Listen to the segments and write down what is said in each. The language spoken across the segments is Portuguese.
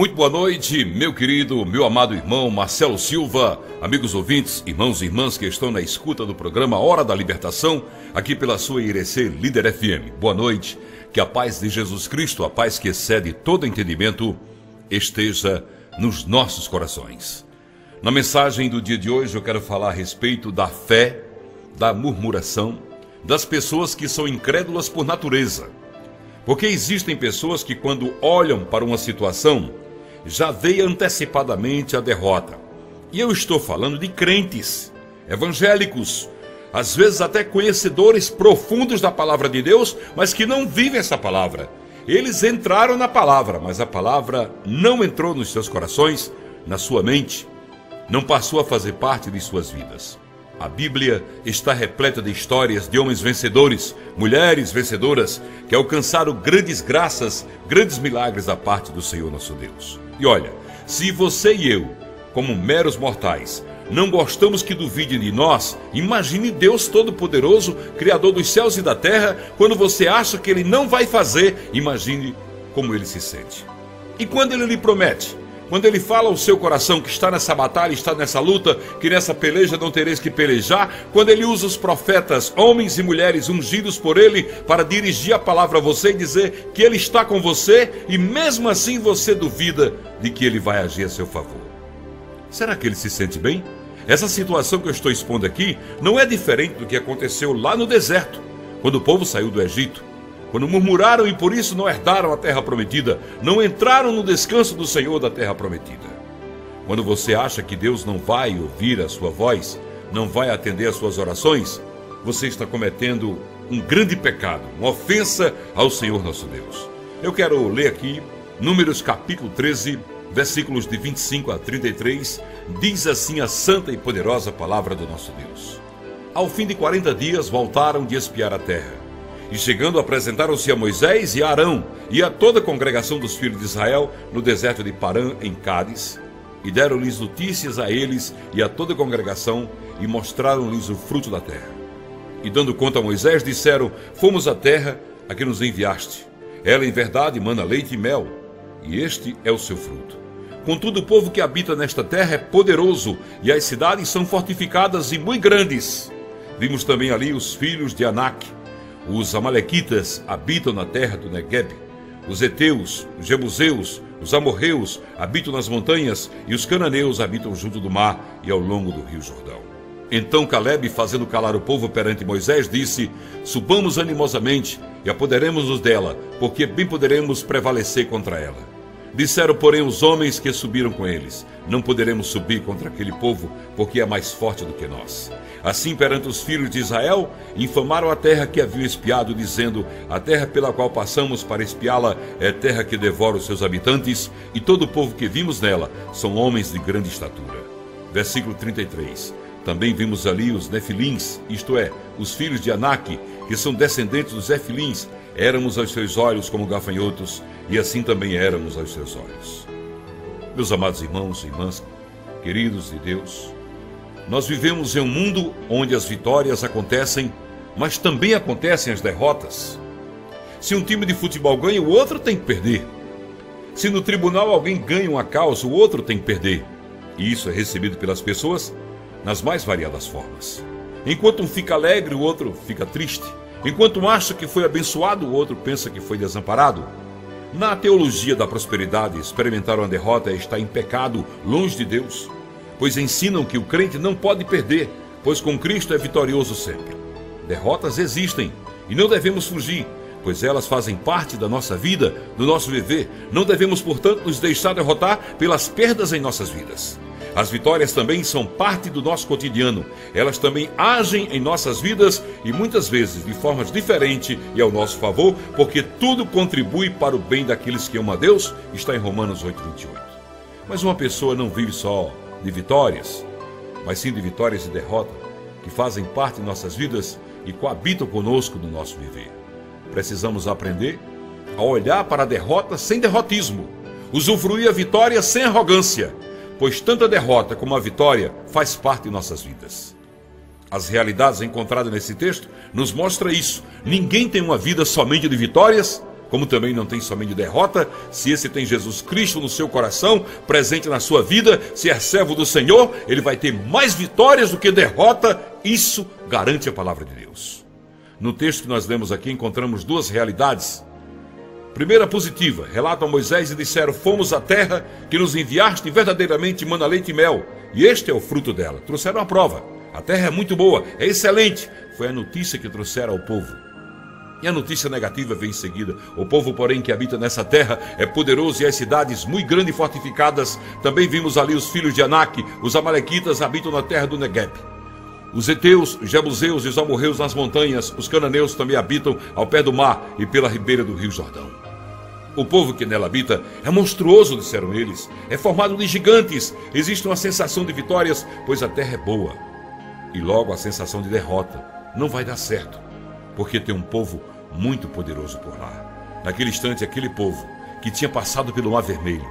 Muito boa noite, meu querido, meu amado irmão Marcelo Silva, amigos ouvintes, irmãos e irmãs que estão na escuta do programa Hora da Libertação, aqui pela sua IRC Líder FM. Boa noite, que a paz de Jesus Cristo, a paz que excede todo entendimento, esteja nos nossos corações. Na mensagem do dia de hoje eu quero falar a respeito da fé, da murmuração, das pessoas que são incrédulas por natureza. Porque existem pessoas que quando olham para uma situação, já veem antecipadamente a derrota. E eu estou falando de crentes, evangélicos, às vezes até conhecedores profundos da palavra de Deus, mas que não vivem essa palavra. Eles entraram na palavra, mas a palavra não entrou nos seus corações, na sua mente, não passou a fazer parte de suas vidas. A Bíblia está repleta de histórias de homens vencedores, mulheres vencedoras, que alcançaram grandes graças, grandes milagres da parte do Senhor nosso Deus. E olha, se você e eu, como meros mortais, não gostamos que duvidem de nós, imagine Deus Todo-Poderoso, Criador dos céus e da terra, quando você acha que Ele não vai fazer, imagine como Ele se sente. E quando Ele lhe promete, quando Ele fala ao seu coração que está nessa batalha, está nessa luta, que nessa peleja não tereis que pelejar, quando Ele usa os profetas, homens e mulheres ungidos por Ele, para dirigir a palavra a você e dizer que Ele está com você, e mesmo assim você duvida de que Ele vai agir a seu favor. Será que Ele se sente bem? Essa situação que eu estou expondo aqui não é diferente do que aconteceu lá no deserto, quando o povo saiu do Egito. Quando murmuraram e por isso não herdaram a terra prometida, não entraram no descanso do Senhor da terra prometida. Quando você acha que Deus não vai ouvir a sua voz, não vai atender às suas orações, você está cometendo um grande pecado, uma ofensa ao Senhor nosso Deus. Eu quero ler aqui Números capítulo 13, versículos de 25 a 33, diz assim a santa e poderosa palavra do nosso Deus. Ao fim de 40 dias voltaram de espiar a terra. E chegando apresentaram-se a Moisés e a Arão e a toda a congregação dos filhos de Israel no deserto de Parã, em Cádiz, e deram-lhes notícias a eles e a toda a congregação e mostraram-lhes o fruto da terra. E dando conta a Moisés, disseram: fomos à terra a que nos enviaste. Ela em verdade mana leite e mel, e este é o seu fruto. Contudo, o povo que habita nesta terra é poderoso, e as cidades são fortificadas e muito grandes. Vimos também ali os filhos de Anak. Os amalequitas habitam na terra do Negueb, os heteus, os jebuseus, os amorreus habitam nas montanhas e os cananeus habitam junto do mar e ao longo do rio Jordão. Então Caleb, fazendo calar o povo perante Moisés, disse: subamos animosamente e apoderemos-nos dela, porque bem poderemos prevalecer contra ela. Disseram, porém, os homens que subiram com eles: não poderemos subir contra aquele povo, porque é mais forte do que nós. Assim, perante os filhos de Israel, infamaram a terra que haviam espiado, dizendo: a terra pela qual passamos para espiá-la é terra que devora os seus habitantes, e todo o povo que vimos nela são homens de grande estatura. Versículo 33. Também vimos ali os nefilins, isto é, os filhos de Anak, que são descendentes dos nefilins. Éramos aos seus olhos como gafanhotos, e assim também éramos aos seus olhos. Meus amados irmãos e irmãs, queridos de Deus, nós vivemos em um mundo onde as vitórias acontecem, mas também acontecem as derrotas. Se um time de futebol ganha, o outro tem que perder. Se no tribunal alguém ganha uma causa, o outro tem que perder. E isso é recebido pelas pessoas nas mais variadas formas. Enquanto um fica alegre, o outro fica triste. Enquanto um acha que foi abençoado, o outro pensa que foi desamparado. Na teologia da prosperidade, experimentar uma derrota é estar em pecado, longe de Deus, pois ensinam que o crente não pode perder, pois com Cristo é vitorioso sempre. Derrotas existem e não devemos fugir, pois elas fazem parte da nossa vida, do nosso viver. Não devemos, portanto, nos deixar derrotar pelas perdas em nossas vidas. As vitórias também são parte do nosso cotidiano. Elas também agem em nossas vidas e muitas vezes de formas diferentes e ao nosso favor, porque tudo contribui para o bem daqueles que amam a Deus, está em Romanos 8:28. Mas uma pessoa não vive só de vitórias, mas sim de vitórias e derrotas, que fazem parte de nossas vidas e coabitam conosco no nosso viver. Precisamos aprender a olhar para a derrota sem derrotismo, usufruir a vitória sem arrogância, pois tanto a derrota como a vitória faz parte de nossas vidas. As realidades encontradas nesse texto nos mostram isso. Ninguém tem uma vida somente de vitórias, como também não tem somente derrota, se esse tem Jesus Cristo no seu coração, presente na sua vida, se é servo do Senhor, ele vai ter mais vitórias do que derrota. Isso garante a palavra de Deus. No texto que nós lemos aqui, encontramos duas realidades. Primeira positiva, relatam a Moisés e disseram: fomos à terra que nos enviaste, verdadeiramente mana leite e mel, e este é o fruto dela. Trouxeram a prova. A terra é muito boa, é excelente. Foi a notícia que trouxeram ao povo. E a notícia negativa veio em seguida. O povo, porém, que habita nessa terra é poderoso, e as cidades muito grandes e fortificadas. Também vimos ali os filhos de Anak. Os amalequitas habitam na terra do Negueb. Os heteus, os jebuseus e os amorreus nas montanhas. Os cananeus também habitam ao pé do mar e pela ribeira do rio Jordão. O povo que nela habita é monstruoso, disseram eles. É formado de gigantes. Existe uma sensação de vitórias, pois a terra é boa. E logo a sensação de derrota. Não vai dar certo, porque tem um povo muito poderoso por lá. Naquele instante, aquele povo que tinha passado pelo Mar Vermelho,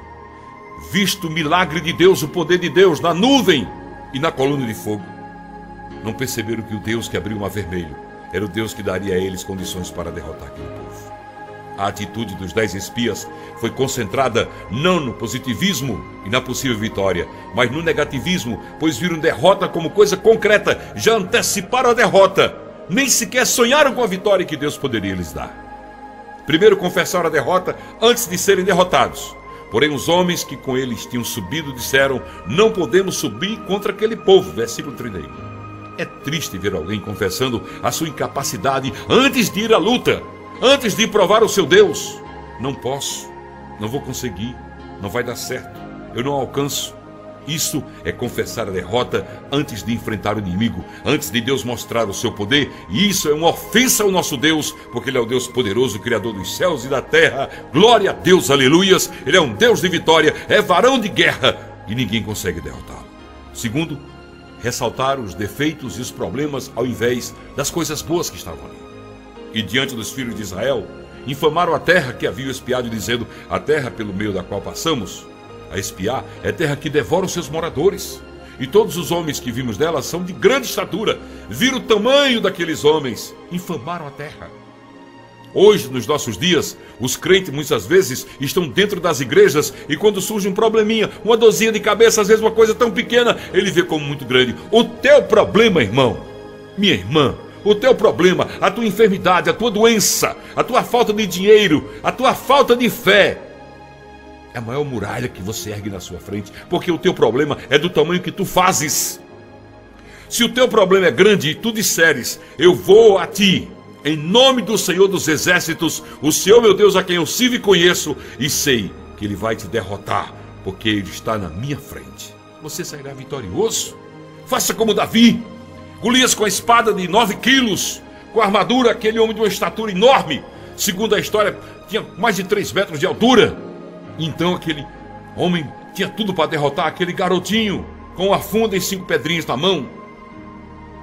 visto o milagre de Deus, o poder de Deus na nuvem e na coluna de fogo, não perceberam que o Deus que abriu o Mar Vermelho era o Deus que daria a eles condições para derrotar aquele povo. A atitude dos 10 espias foi concentrada não no positivismo e na possível vitória, mas no negativismo, pois viram derrota como coisa concreta, já anteciparam a derrota, nem sequer sonharam com a vitória que Deus poderia lhes dar. Primeiro confessaram a derrota antes de serem derrotados. Porém os homens que com eles tinham subido disseram: não podemos subir contra aquele povo. Versículo 31. É triste ver alguém confessando a sua incapacidade antes de ir à luta, antes de provar o seu Deus. Não posso, não vou conseguir, não vai dar certo, eu não alcanço. Isso é confessar a derrota antes de enfrentar o inimigo, antes de Deus mostrar o seu poder. E isso é uma ofensa ao nosso Deus, porque Ele é o Deus poderoso, Criador dos céus e da terra. Glória a Deus, aleluias. Ele é um Deus de vitória, é varão de guerra, e ninguém consegue derrotá-lo. Segundo, ressaltar os defeitos e os problemas ao invés das coisas boas que estavam ali. E diante dos filhos de Israel, infamaram a terra que haviam espiado, dizendo: a terra pelo meio da qual passamos a espiar é terra que devora os seus moradores. E todos os homens que vimos dela são de grande estatura. Viram o tamanho daqueles homens, infamaram a terra. Hoje, nos nossos dias, os crentes muitas vezes estão dentro das igrejas e quando surge um probleminha, uma dorzinha de cabeça, às vezes uma coisa tão pequena, ele vê como muito grande. O teu problema, irmão, minha irmã, o teu problema, a tua enfermidade, a tua doença, a tua falta de dinheiro, a tua falta de fé, é a maior muralha que você ergue na sua frente, porque o teu problema é do tamanho que tu fazes. Se o teu problema é grande e tu disseres: eu vou a ti, em nome do Senhor dos Exércitos, o Senhor meu Deus a quem eu sirvo e conheço, e sei que Ele vai te derrotar, porque Ele está na minha frente, você sairá vitorioso. Faça como Davi. Golias, com a espada de 9 quilos, com a armadura, aquele homem de uma estatura enorme, segundo a história, tinha mais de 3 metros de altura. Então aquele homem tinha tudo para derrotar aquele garotinho, com uma funda e 5 pedrinhas na mão.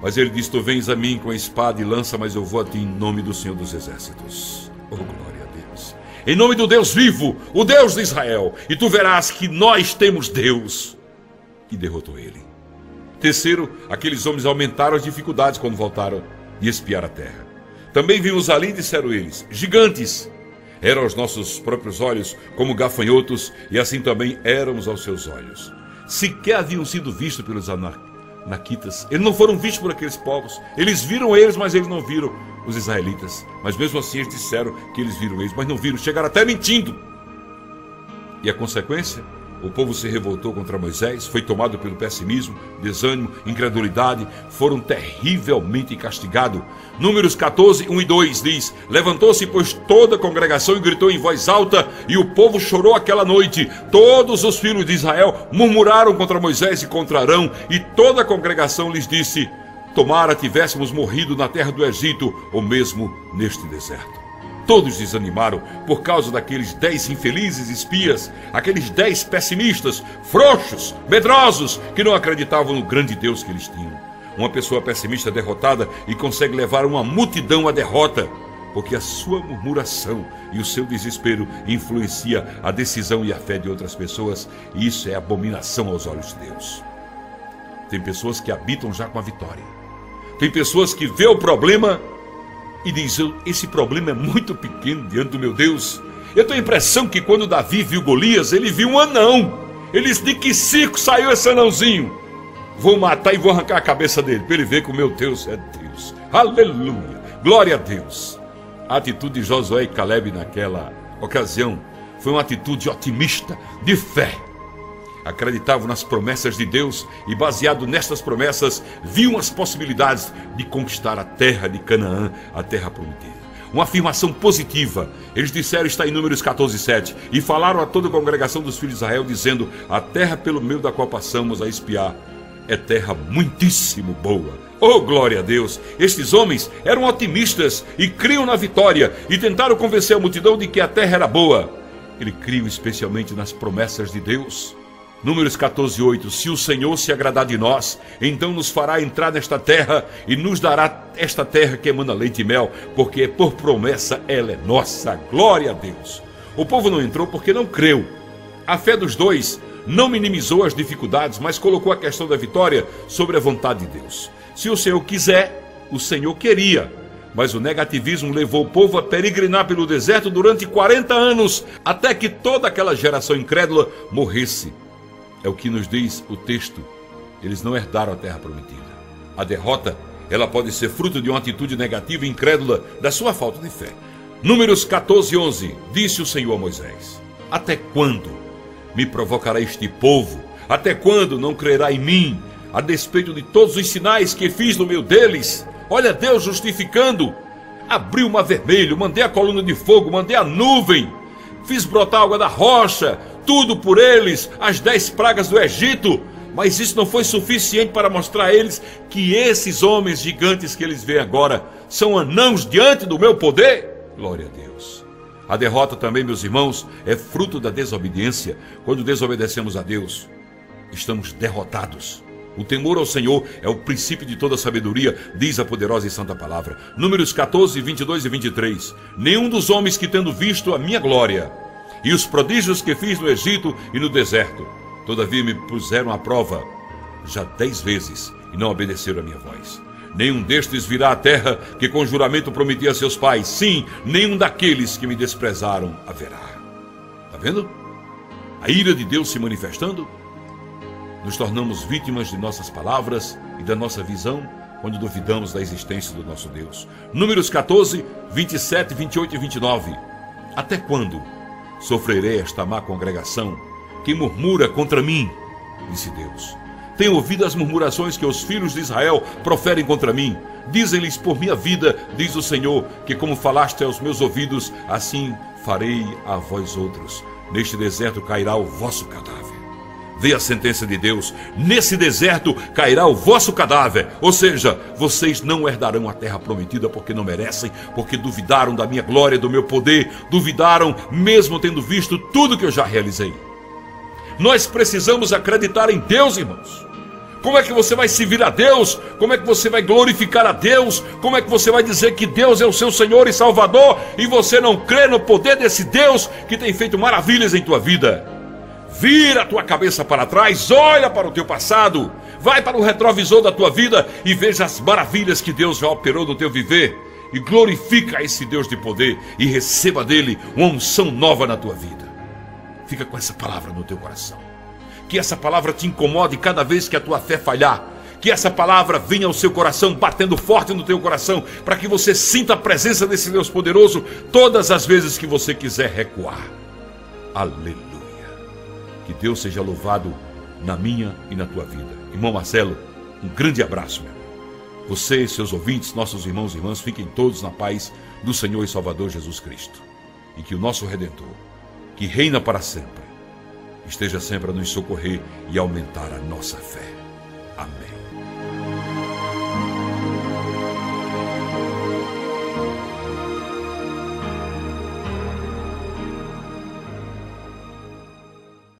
Mas ele disse: tu vens a mim com a espada e lança, mas eu vou a ti em nome do Senhor dos Exércitos. Oh, glória a Deus. Em nome do Deus vivo, o Deus de Israel. E tu verás que nós temos Deus. E derrotou ele. Terceiro, aqueles homens aumentaram as dificuldades quando voltaram de espiar a terra. Também vimos ali, disseram eles, gigantes. Eram aos nossos próprios olhos como gafanhotos, e assim também éramos aos seus olhos. Sequer haviam sido vistos pelos anaquitas. Eles não foram vistos por aqueles povos. Eles viram eles, mas eles não viram os israelitas. Mas mesmo assim eles disseram que eles viram eles, mas não viram. Chegaram até mentindo. E a consequência? O povo se revoltou contra Moisés, foi tomado pelo pessimismo, desânimo, incredulidade, foram terrivelmente castigados. Números 14, 1 e 2 diz: levantou-se, pois, toda a congregação e gritou em voz alta, e o povo chorou aquela noite. Todos os filhos de Israel murmuraram contra Moisés e contra Arão, e toda a congregação lhes disse: tomara tivéssemos morrido na terra do Egito, ou mesmo neste deserto. Todos desanimaram por causa daqueles 10 infelizes espias, aqueles 10 pessimistas, frouxos, medrosos, que não acreditavam no grande Deus que eles tinham. Uma pessoa pessimista derrotada e consegue levar uma multidão à derrota, porque a sua murmuração e o seu desespero influencia a decisão e a fé de outras pessoas, e isso é abominação aos olhos de Deus. Tem pessoas que habitam já com a vitória. Tem pessoas que vê o problema e diz: esse problema é muito pequeno diante do meu Deus. Eu tenho a impressão que quando Davi viu Golias, ele viu um anão. Ele disse: de que circo saiu esse anãozinho? Vou matar e vou arrancar a cabeça dele, para ele ver que o meu Deus é Deus. Aleluia, glória a Deus. A atitude de Josué e Caleb naquela ocasião foi uma atitude otimista, de fé. Acreditavam nas promessas de Deus e, baseado nestas promessas, viam as possibilidades de conquistar a terra de Canaã, a terra prometida. Uma afirmação positiva. Eles disseram, está em Números 14:7, e falaram a toda a congregação dos filhos de Israel, dizendo: a terra pelo meio da qual passamos a espiar é terra muitíssimo boa. Oh, glória a Deus! Estes homens eram otimistas e criam na vitória e tentaram convencer a multidão de que a terra era boa. Ele criou especialmente nas promessas de Deus. Números 14:8, se o Senhor se agradar de nós, então nos fará entrar nesta terra e nos dará esta terra que emana leite e mel, porque por promessa ela é nossa. Glória a Deus! O povo não entrou porque não creu. A fé dos dois não minimizou as dificuldades, mas colocou a questão da vitória sobre a vontade de Deus. Se o Senhor quiser, o Senhor queria. Mas o negativismo levou o povo a peregrinar pelo deserto durante 40 anos, até que toda aquela geração incrédula morresse. É o que nos diz o texto. Eles não herdaram a terra prometida. A derrota, ela pode ser fruto de uma atitude negativa e incrédula da sua falta de fé. Números 14:11, disse o Senhor a Moisés: até quando me provocará este povo? Até quando não crerá em mim, a despeito de todos os sinais que fiz no meio deles? Olha Deus justificando. Abri o mar vermelho, mandei a coluna de fogo, mandei a nuvem, fiz brotar água da rocha, tudo por eles, as 10 pragas do Egito. Mas isso não foi suficiente para mostrar a eles que esses homens gigantes que eles veem agora são anãos diante do meu poder? Glória a Deus. A derrota também, meus irmãos, é fruto da desobediência. Quando desobedecemos a Deus, estamos derrotados. O temor ao Senhor é o princípio de toda sabedoria, diz a poderosa e santa palavra. Números 14, 22 e 23. Nenhum dos homens que, tendo visto a minha glória e os prodígios que fiz no Egito e no deserto, todavia me puseram à prova já 10 vezes e não obedeceram a minha voz. Nenhum destes virá à terra que com juramento prometi a seus pais. Sim, nenhum daqueles que me desprezaram haverá. Está vendo? A ira de Deus se manifestando. Nos tornamos vítimas de nossas palavras e da nossa visão quando duvidamos da existência do nosso Deus. Números 14, 27, 28 e 29. Até quando sofrerei esta má congregação que murmura contra mim? Disse Deus. Tenho ouvido as murmurações que os filhos de Israel proferem contra mim. Dizem-lhes por minha vida, diz o Senhor, que como falaste aos meus ouvidos, assim farei a vós outros. Neste deserto cairá o vosso cadáver. Vê a sentença de Deus: nesse deserto cairá o vosso cadáver. Ou seja, vocês não herdarão a terra prometida porque não merecem, porque duvidaram da minha glória, do meu poder, duvidaram mesmo tendo visto tudo que eu já realizei. Nós precisamos acreditar em Deus, irmãos. Como é que você vai servir a Deus? Como é que você vai glorificar a Deus? Como é que você vai dizer que Deus é o seu Senhor e Salvador e você não crê no poder desse Deus que tem feito maravilhas em tua vida? Vira a tua cabeça para trás, olha para o teu passado, vai para o retrovisor da tua vida e veja as maravilhas que Deus já operou no teu viver. E glorifica esse Deus de poder e receba dele uma unção nova na tua vida. Fica com essa palavra no teu coração. Que essa palavra te incomode cada vez que a tua fé falhar. Que essa palavra venha ao seu coração, batendo forte no teu coração, para que você sinta a presença desse Deus poderoso todas as vezes que você quiser recuar. Aleluia. Que Deus seja louvado na minha e na tua vida. Irmão Marcelo, um grande abraço, meu. Você, seus ouvintes, nossos irmãos e irmãs, fiquem todos na paz do Senhor e Salvador Jesus Cristo. E que o nosso Redentor, que reina para sempre, esteja sempre a nos socorrer e aumentar a nossa fé. Amém.